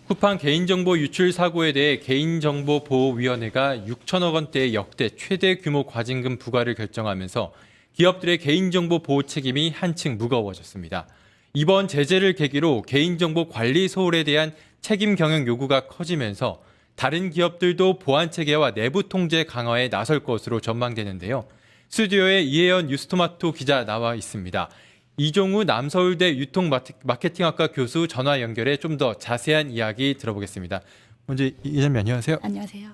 쿠팡 개인정보 유출 사고에 대해 개인정보보호위원회가 6천억 원대의 역대 최대 규모 과징금 부과를 결정하면서 기업들의 개인정보 보호 책임이 한층 무거워졌습니다. 이번 제재를 계기로 개인정보 관리 소홀에 대한 책임 경영 요구가 커지면서 다른 기업들도 보안 체계와 내부 통제 강화에 나설 것으로 전망되는데요. 스튜디오에 이혜연 뉴스토마토 기자 나와 있습니다. 이종우 남서울대 유통마케팅학과 교수 전화 연결해 좀 더 자세한 이야기 들어보겠습니다. 먼저 이혜연님 안녕하세요. 안녕하세요.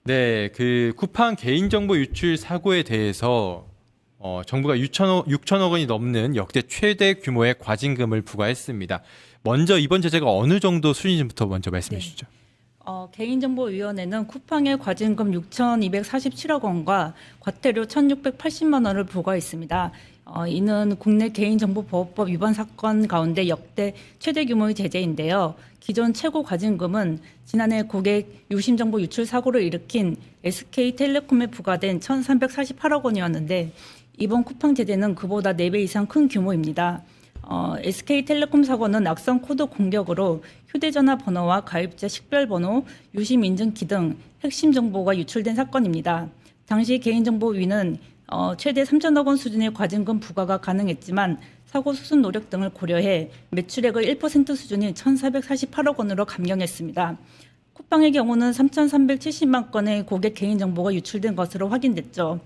네, 쿠팡 개인정보 유출 사고에 대해서 정부가 6천억 원이 넘는 역대 최대 규모의 과징금을 부과했습니다. 먼저 이번 제재가 어느 정도 수준인지부터 먼저 말씀해 주시죠. 개인정보위원회는 쿠팡의 과징금 6,247억 원과 과태료 1,680만 원을 부과했습니다. 이는 국내 개인정보보호법 위반 사건 가운데 역대 최대 규모의 제재인데요. 기존 최고 과징금은 지난해 고객 유심정보 유출 사고를 일으킨 SK텔레콤에 부과된 1,348억 원이었는데 이번 쿠팡 제재는 그보다 4배 이상 큰 규모입니다. SK텔레콤 사고는 악성 코드 공격으로 휴대전화 번호와 가입자 식별번호, 유심 인증키 등 핵심 정보가 유출된 사건입니다. 당시 개인정보위는 최대 3천억 원 수준의 과징금 부과가 가능했지만 사고 수습 노력 등을 고려해 매출액의 1% 수준인 1,448억 원으로 감경했습니다. 쿠팡의 경우는 3,370만 건의 고객 개인정보가 유출된 것으로 확인됐죠.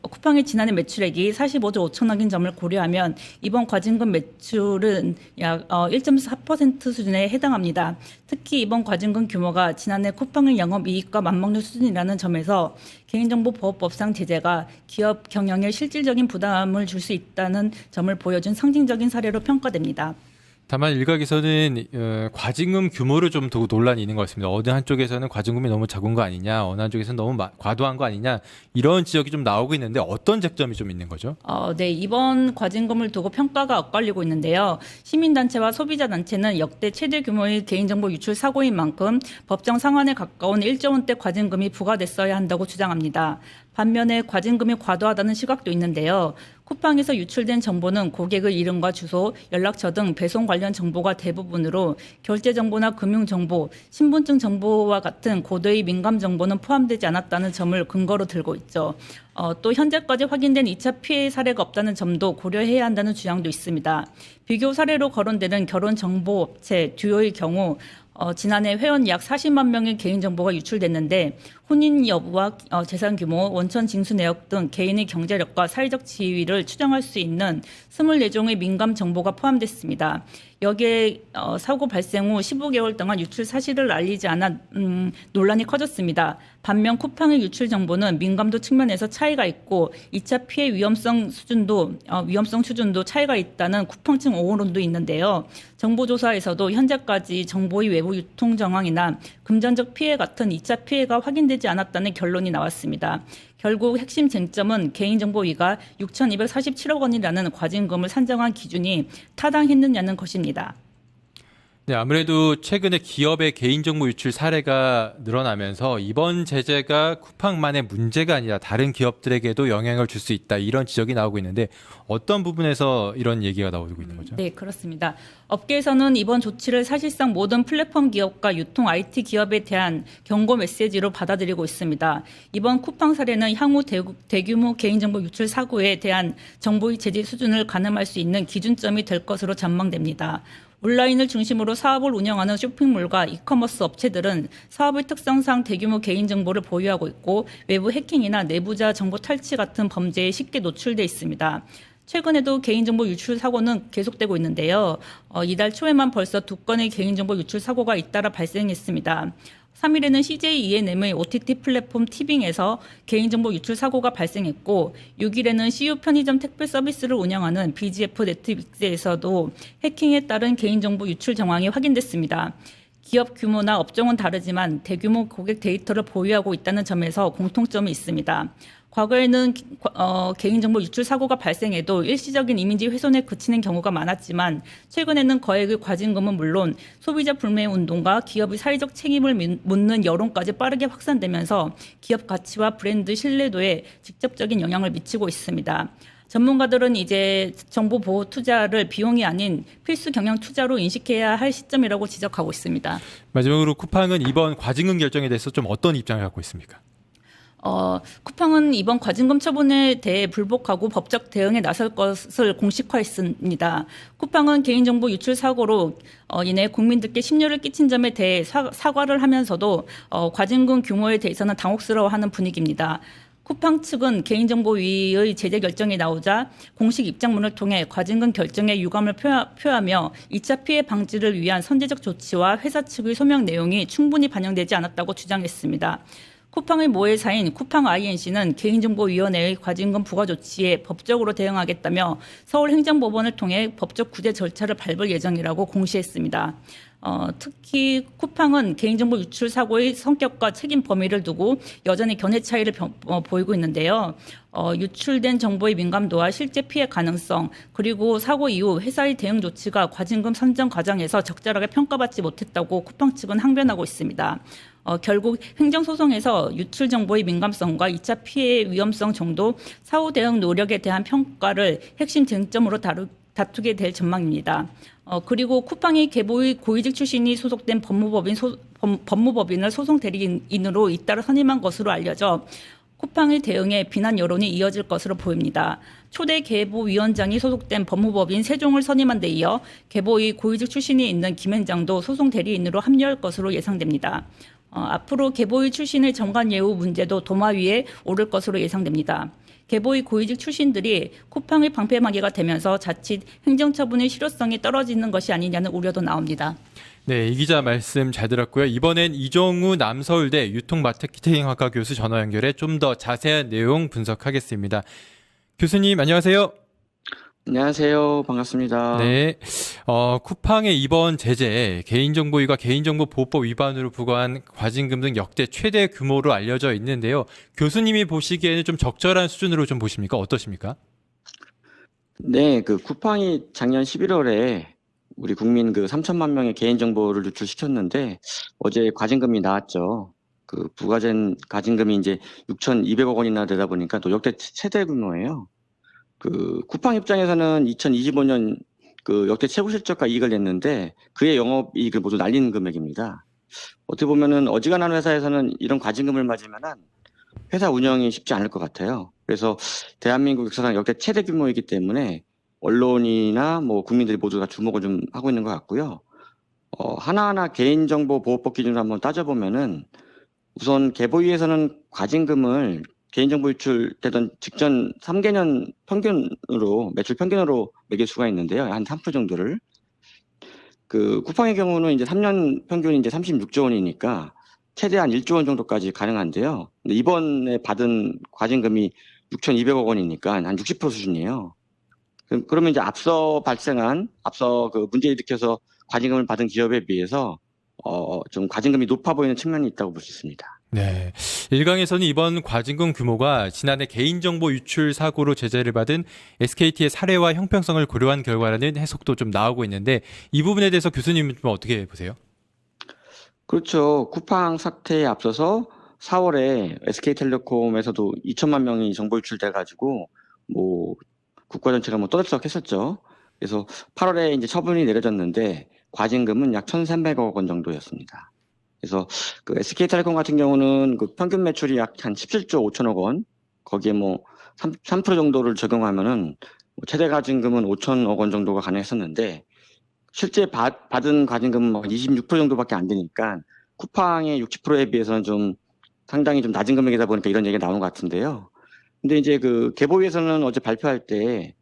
쿠팡의 지난해 매출액이 45조 5천억인 점을 고려하면 이번 과징금 매출은 약 1.4% 수준에 해당합니다. 특히 이번 과징금 규모가 지난해 쿠팡의 영업이익과 맞먹는 수준이라는 점에서 개인정보보호법상 제재가 기업 경영에 실질적인 부담을 줄 수 있다는 점을 보여준 상징적인 사례로 평가됩니다. 다만 일각에서는 과징금 규모를 좀 두고 논란이 있는 것 같습니다. 어느 한쪽에서는 과징금이 너무 작은 거 아니냐, 어느 한쪽에서는 너무 과도한 거 아니냐 이런 지적이 좀 나오고 있는데 어떤 쟁점이 좀 있는 거죠? 네, 이번 과징금을 두고 평가가 엇갈리고 있는데요. 시민단체와 소비자단체는 역대 최대 규모의 개인정보 유출 사고인 만큼 법정 상한에 가까운 1조 원대 과징금이 부과됐어야 한다고 주장합니다. 반면에 과징금이 과도하다는 시각도 있는데요. 쿠팡에서 유출된 정보는 고객의 이름과 주소, 연락처 등 배송 관련 정보가 대부분으로 결제 정보나 금융 정보, 신분증 정보와 같은 고도의 민감 정보는 포함되지 않았다는 점을 근거로 들고 있죠. 또 현재까지 확인된 2차 피해 사례가 없다는 점도 고려해야 한다는 주장도 있습니다. 비교 사례로 거론되는 결혼정보업체 듀오의 경우 지난해 회원 약 40만 명의 개인정보가 유출됐는데 혼인 여부와 재산 규모, 원천 징수 내역 등 개인의 경제력과 사회적 지위를 추정할 수 있는 24종의 민감 정보가 포함됐습니다. 여기에 사고 발생 후 15개월 동안 유출 사실을 알리지 않아 논란이 커졌습니다. 반면 쿠팡의 유출 정보는 민감도 측면에서 차이가 있고 2차 피해 위험성 수준도 차이가 있다는 쿠팡 측 오론도 있는데요. 정보조사에서도 현재까지 정보의 외부 유통 정황이나 금전적 피해 같은 2차 피해가 확인되지 않았다는 결론이 나왔습니다. 결국 핵심 쟁점은 개인정보위가 6,247억 원이라는 과징금을 산정한 기준이 타당했느냐는 것입니다. 네, 아무래도 최근에 기업의 개인정보 유출 사례가 늘어나면서 이번 제재가 쿠팡만의 문제가 아니라 다른 기업들에게도 영향을 줄 수 있다 이런 지적이 나오고 있는데 어떤 부분에서 이런 얘기가 나오고 있는 거죠? 네, 그렇습니다. 업계에서는 이번 조치를 사실상 모든 플랫폼 기업과 유통 IT 기업에 대한 경고 메시지로 받아들이고 있습니다. 이번 쿠팡 사례는 향후 대규모 개인정보 유출 사고에 대한 정보의 제재 수준을 가늠할 수 있는 기준점이 될 것으로 전망됩니다. 온라인을 중심으로 사업을 운영하는 쇼핑몰과 이커머스 업체들은 사업의 특성상 대규모 개인정보를 보유하고 있고 외부 해킹이나 내부자 정보 탈취 같은 범죄에 쉽게 노출돼 있습니다. 최근에도 개인정보 유출 사고는 계속되고 있는데요. 이달 초에만 벌써 2건의 개인정보 유출 사고가 잇따라 발생했습니다. 3일에는 CJ E&M의 OTT 플랫폼 티빙에서 개인정보 유출 사고가 발생했고 6일에는 CU 편의점 택배 서비스를 운영하는 BGF 네트빅스에서도 해킹에 따른 개인정보 유출 정황이 확인됐습니다. 기업 규모나 업종은 다르지만 대규모 고객 데이터를 보유하고 있다는 점에서 공통점이 있습니다. 과거에는 개인정보 유출 사고가 발생해도 일시적인 이미지 훼손에 그치는 경우가 많았지만 최근에는 거액의 과징금은 물론 소비자 불매 운동과 기업의 사회적 책임을 묻는 여론까지 빠르게 확산되면서 기업 가치와 브랜드 신뢰도에 직접적인 영향을 미치고 있습니다. 전문가들은 이제 정보 보호 투자를 비용이 아닌 필수 경영 투자로 인식해야 할 시점이라고 지적하고 있습니다. 마지막으로 쿠팡은 이번 과징금 결정에 대해서 좀 어떤 입장을 갖고 있습니까? 쿠팡은 이번 과징금 처분에 대해 불복하고 법적 대응에 나설 것을 공식화했습니다. 쿠팡은 개인정보 유출 사고로 인해 국민들께 심려를 끼친 점에 대해 사과를 하면서도 과징금 규모에 대해서는 당혹스러워하는 분위기입니다. 쿠팡 측은 개인정보위의 제재 결정이 나오자 공식 입장문을 통해 과징금 결정에 유감을 표하며 2차 피해 방지를 위한 선제적 조치와 회사 측의 소명 내용이 충분히 반영되지 않았다고 주장했습니다. 쿠팡의 모회사인 쿠팡 INC는 개인정보위원회의 과징금 부과 조치에 법적으로 대응하겠다며 서울행정법원을 통해 법적 구제 절차를 밟을 예정이라고 공시했습니다. 특히 쿠팡은 개인정보 유출 사고의 성격과 책임 범위를 두고 여전히 견해 차이를 보이고 있는데요. 유출된 정보의 민감도와 실제 피해 가능성, 그리고 사고 이후 회사의 대응 조치가 과징금 선정 과정에서 적절하게 평가받지 못했다고 쿠팡 측은 항변하고 있습니다. 결국 행정소송에서 유출 정보의 민감성과 2차 피해의 위험성 정도, 사후 대응 노력에 대한 평가를 핵심 쟁점으로 다투게 될 전망입니다. 그리고 쿠팡이 계보의 고위직 출신이 소속된 법무법인을 소송 대리인으로 잇따라 선임한 것으로 알려져 쿠팡의 대응에 비난 여론이 이어질 것으로 보입니다. 초대 계보위원장이 소속된 법무법인 세종을 선임한 데 이어 계보의 고위직 출신이 있는 김앤장도 소송 대리인으로 합류할 것으로 예상됩니다. 앞으로 계보의 출신의 정관 예우 문제도 도마 위에 오를 것으로 예상됩니다. 계보의 고위직 출신들이 쿠팡의 방패막이가 되면서 자칫 행정처분의 실효성이 떨어지는 것이 아니냐는 우려도 나옵니다. 네, 이 기자 말씀 잘 들었고요. 이번엔 이종우 남서울대 유통마케팅학과 교수 전화 연결해 좀 더 자세한 내용 분석하겠습니다. 교수님 안녕하세요. 안녕하세요. 반갑습니다. 네, 쿠팡의 이번 제재, 개인정보위가 개인정보보호법 위반으로 부과한 과징금 등 역대 최대 규모로 알려져 있는데요. 교수님이 보시기에는 좀 적절한 수준으로 좀 보십니까? 어떠십니까? 네, 쿠팡이 작년 11월에 우리 국민 3천만 명의 개인정보를 유출시켰는데 어제 과징금이 나왔죠. 부과된 과징금이 이제 6,200억 원이나 되다 보니까 또 역대 최대 규모예요. 쿠팡 입장에서는 2025년 역대 최고 실적과 이익을 냈는데 그의 영업이익을 모두 날린 금액입니다. 어떻게 보면은 어지간한 회사에서는 이런 과징금을 맞으면은 회사 운영이 쉽지 않을 것 같아요. 그래서 대한민국 역사상 역대 최대 규모이기 때문에 언론이나 국민들이 모두 다 주목을 좀 하고 있는 것 같고요. 하나하나 개인정보보호법 기준으로 한번 따져보면은 우선 계보위에서는 과징금을 개인정보 유출되던 직전 3개년 평균으로 매출 평균으로 매길 수가 있는데요. 한 3% 정도를. 쿠팡의 경우는 이제 3년 평균이 이제 36조 원이니까 최대한 1조 원 정도까지 가능한데요. 근데 이번에 받은 과징금이 6,200억 원이니까 한 60% 수준이에요. 그러면 이제 앞서 문제 일으켜서 과징금을 받은 기업에 비해서 좀 과징금이 높아 보이는 측면이 있다고 볼 수 있습니다. 네, 일각에서는 이번 과징금 규모가 지난해 개인정보 유출 사고로 제재를 받은 SKT의 사례와 형평성을 고려한 결과라는 해석도 좀 나오고 있는데 이 부분에 대해서 교수님은 좀 어떻게 보세요? 그렇죠. 쿠팡 사태에 앞서서 4월에 SK텔레콤에서도 2천만 명이 정보 유출돼가지고 국가 전체가 떠들썩했었죠. 그래서 8월에 이제 처분이 내려졌는데 과징금은 약 1,300억 원 정도였습니다. 그래서 SK텔레콤 같은 경우는 평균 매출이 약 한 17조 5천억 원, 거기에 3% 정도를 적용하면은 최대 과징금은 5천억 원 정도가 가능했었는데 실제 받은 과징금은 26% 정도밖에 안 되니까 쿠팡의 60%에 비해서는 좀 상당히 좀 낮은 금액이다 보니까 이런 얘기가 나오는 것 같은데요. 근데 이제 계보위에서는 어제 발표할 때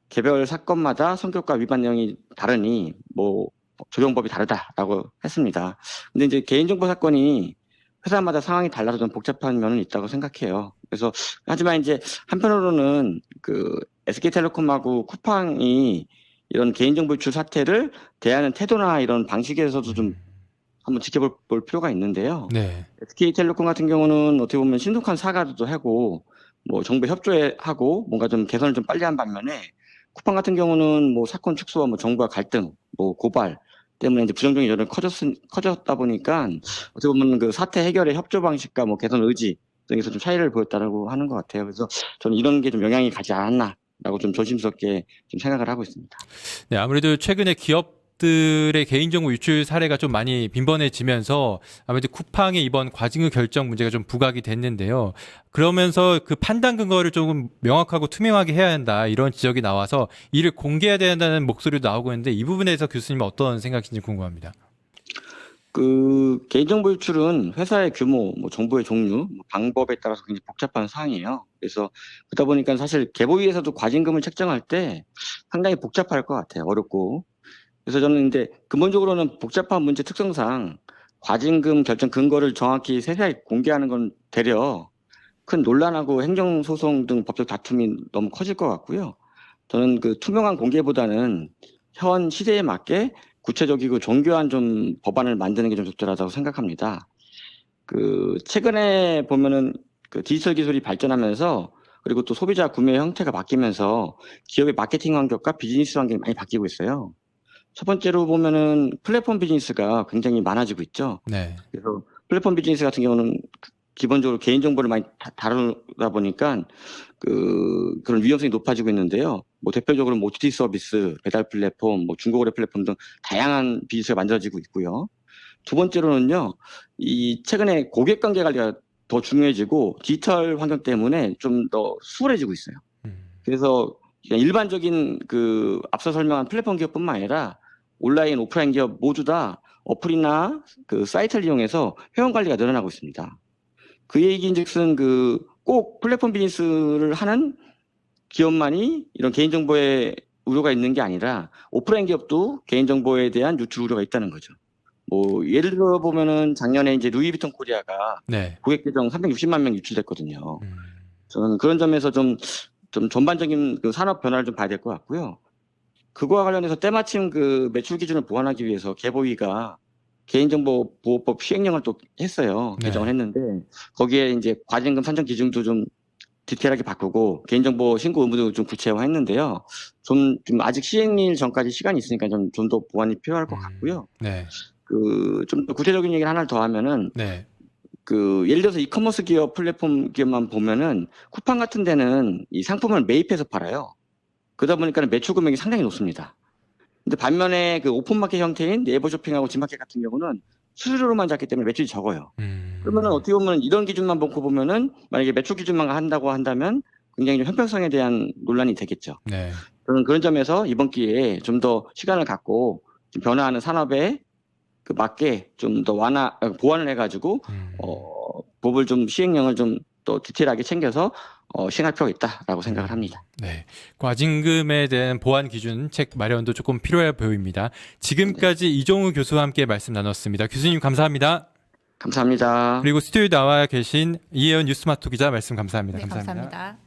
개별 사건마다 성격과 위반 내용이 다르니 적용법이 다르다라고 했습니다. 근데 이제 개인정보 사건이 회사마다 상황이 달라서 좀 복잡한 면은 있다고 생각해요. 그래서 하지만 이제 한편으로는 SK텔레콤하고 쿠팡이 이런 개인정보 유출 사태를 대하는 태도나 이런 방식에서도 좀 한번 지켜볼 필요가 있는데요. 네. SK텔레콤 같은 경우는 어떻게 보면 신속한 사과도 하고 정부 협조하고 뭔가 좀 개선을 좀 빨리 한 반면에 쿠팡 같은 경우는 사건 축소와 정부와 갈등, 고발 때문에 이제 부정적인 여론이 커졌다 보니까 어떻게 보면 사태 해결의 협조 방식과 개선 의지 등에서 좀 차이를 보였다고 하는 것 같아요. 그래서 저는 이런 게 좀 영향이 가지 않았나 라고 좀 조심스럽게 좀 생각을 하고 있습니다. 네, 아무래도 최근에 기업들의 개인정보 유출 사례가 좀 많이 빈번해지면서 아무래도 쿠팡의 이번 과징금 결정 문제가 좀 부각이 됐는데요. 그러면서 그 판단 근거를 조금 명확하고 투명하게 해야 한다 이런 지적이 나와서 이를 공개해야 된다는 목소리도 나오고 있는데 이 부분에서 교수님 어떤 생각인지 궁금합니다. 그 개인정보 유출은 회사의 규모, 뭐 정보의 종류, 뭐 방법에 따라서 굉장히 복잡한 사항이에요. 그래서 그러다 보니까 사실 개보위에서도 과징금을 책정할 때 상당히 복잡할 것 같아요. 어렵고. 그래서 저는 근데 근본적으로는 복잡한 문제 특성상 과징금 결정 근거를 정확히 세세하게 공개하는 건 되려 큰 논란하고 행정소송 등 법적 다툼이 너무 커질 것 같고요. 저는 그 투명한 공개보다는 현 시대에 맞게 구체적이고 정교한 좀 법안을 만드는 게 좀 적절하다고 생각합니다. 그 최근에 보면은 그 디지털 기술이 발전하면서 그리고 또 소비자 구매 형태가 바뀌면서 기업의 마케팅 환경과 비즈니스 환경이 많이 바뀌고 있어요. 첫 번째로 보면은 플랫폼 비즈니스가 굉장히 많아지고 있죠. 네. 그래서 플랫폼 비즈니스 같은 경우는 기본적으로 개인정보를 많이 다루다 보니까 그런 위험성이 높아지고 있는데요. 뭐 대표적으로 뭐 OTT 서비스, 배달 플랫폼, 뭐 중고거래 플랫폼 등 다양한 비즈니스가 만들어지고 있고요. 두 번째로는요, 이 최근에 고객 관계 관리가 더 중요해지고 디지털 환경 때문에 좀 더 수월해지고 있어요. 그래서 그냥 일반적인 그 앞서 설명한 플랫폼 기업뿐만 아니라 온라인, 오프라인 기업 모두 다 어플이나 그 사이트를 이용해서 회원 관리가 늘어나고 있습니다. 그 얘기인즉슨 그 꼭 플랫폼 비즈니스를 하는 기업만이 이런 개인정보에 우려가 있는 게 아니라 오프라인 기업도 개인정보에 대한 유출 우려가 있다는 거죠. 뭐 예를 들어 보면은 작년에 이제 루이비통 코리아가 네. 고객 계정 360만 명 유출됐거든요. 음. 저는 그런 점에서 좀 전반적인 그 산업 변화를 좀 봐야 될 것 같고요. 그거와 관련해서 때마침 그 매출 기준을 보완하기 위해서 개보위가 개인정보보호법 시행령을 또 했어요. 네. 개정을 했는데 거기에 이제 과징금 산정 기준도 좀 디테일하게 바꾸고 개인정보 신고 의무도 좀 구체화했는데요. 좀 아직 시행일 전까지 시간이 있으니까 좀 더 보완이 필요할 것 같고요. 네. 그 좀 더 구체적인 얘기를 하나를 더 하면은 네. 그 예를 들어서 이커머스 기업 플랫폼 기업만 보면은 쿠팡 같은 데는 이 상품을 매입해서 팔아요. 그러다 보니까 매출 금액이 상당히 높습니다. 근데 반면에 그 오픈마켓 형태인 네이버 쇼핑하고 지마켓 같은 경우는 수수료로만 잡기 때문에 매출이 적어요. 그러면은 어떻게 보면 이런 기준만 놓고 보면은 만약에 매출 기준만 한다고 한다면 굉장히 좀 형평성에 대한 논란이 되겠죠. 네. 저는 그런 점에서 이번 기회에 좀 더 시간을 갖고 좀 변화하는 산업에 그 맞게 좀 더 보완을 해가지고 법을 좀 시행령을 좀 더 디테일하게 챙겨서 시행할 필요가 있다라고 생각을 합니다. 네. 과징금에 대한 보완 기준 책 마련도 조금 필요해 보입니다. 지금까지 이종우 교수와 함께 말씀 나눴습니다. 교수님 감사합니다. 감사합니다. 그리고 스튜디오에 나와 계신 이혜연 뉴스마토 기자 말씀 감사합니다. 네, 감사합니다.